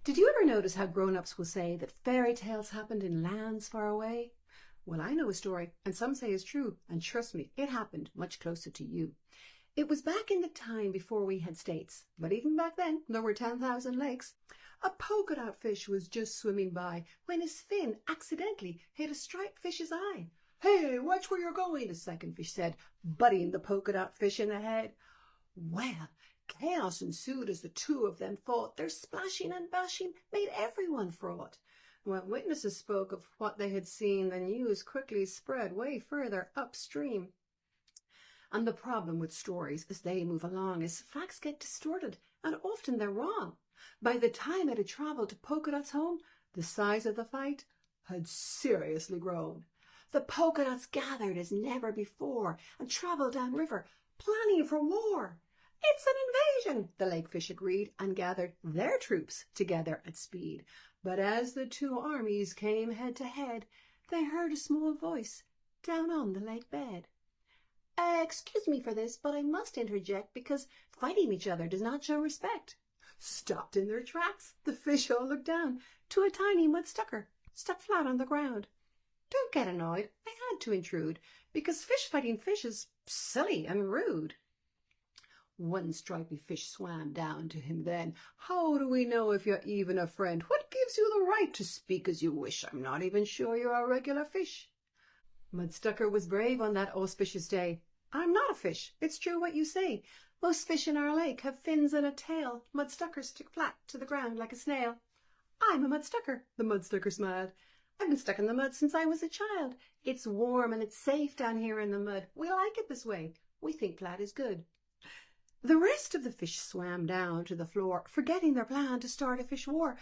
Did you ever notice how grown-ups will say that fairy tales happened in lands far away? Well, I know a story, and some say it's true, and trust me, it happened much closer to you. It was back in the time before we had states, but even back then, there were 10,000 lakes. A polka-dot fish was just swimming by when his fin accidentally hit a striped fish's eye. "Hey, watch where you're going," the second fish said, butting the polka-dot fish in the head. Well, chaos ensued as the two of them fought. Their splashing and bashing made everyone fraught. When witnesses spoke of what they had seen, the news quickly spread way further upstream. And the problem with stories as they move along is facts get distorted, and often they're wrong. By the time it had traveled to Polka Dot's home, the size of the fight had seriously grown. The polka dots gathered as never before and traveled downriver, planning for war. "It's an invasion," the lakefish agreed, and gathered their troops together at speed. But as the two armies came head to head, they heard a small voice down on the lake bed. "Excuse me for this, but I must interject because fighting each other does not show respect." Stopped in their tracks, the fish all looked down to a tiny mudstucker stuck flat on the ground. "Don't get annoyed, I had to intrude, because fish fighting fish is silly and rude." One stripy fish swam down to him then. "How do we know if you're even a friend? What gives you the right to speak as you wish? I'm not even sure you're a regular fish." Mudstucker was brave on that auspicious day. "I'm not a fish. It's true what you say. Most fish in our lake have fins and a tail. Mudstuckers stick flat to the ground like a snail." "I'm a mudstucker," the mudstucker smiled. "I've been stuck in the mud since I was a child. It's warm and it's safe down here in the mud. We like it this way. We think flat is good." The rest of the fish swam down to the floor, forgetting their plan to start a fish war.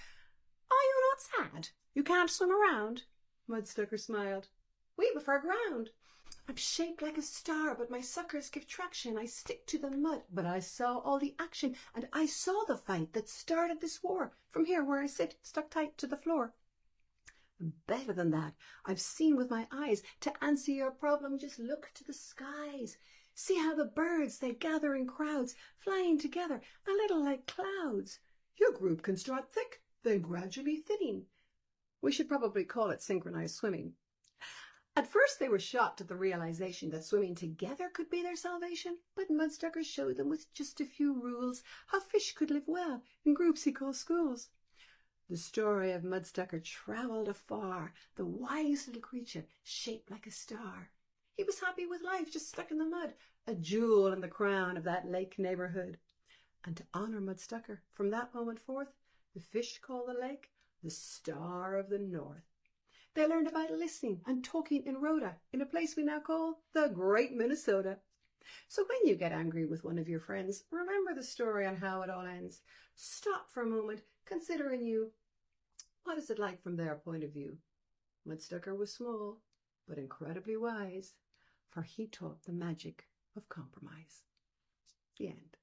"Are you not sad? You can't swim around?" Mudstucker smiled. "We prefer ground. I'm shaped like a star, but my suckers give traction. I stick to the mud, but I saw all the action, and I saw the fight that started this war from here where I sit, stuck tight to the floor. Better than that, I've seen with my eyes. To answer your problem, just look to the skies. See how the birds, they gather in crowds, flying together, a little like clouds. Your group can start thick, then gradually thinning. We should probably call it synchronized swimming." At first they were shocked at the realization that swimming together could be their salvation, but Mudstucker showed them with just a few rules how fish could live well in groups he called schools. The story of Mudstucker traveled afar, the wise little creature shaped like a star. He was happy with life, just stuck in the mud, a jewel in the crown of that lake neighborhood. And to honor Mudstucker, from that moment forth, the fish called the lake the Star of the North. They learned about listening and talking in Rhoda, in a place we now call the Great Minnesota. So when you get angry with one of your friends, remember the story on how it all ends. Stop for a moment, consider anew, what is it like from their point of view? Mudstucker was small, but incredibly wise, for he taught the magic of compromise. The end.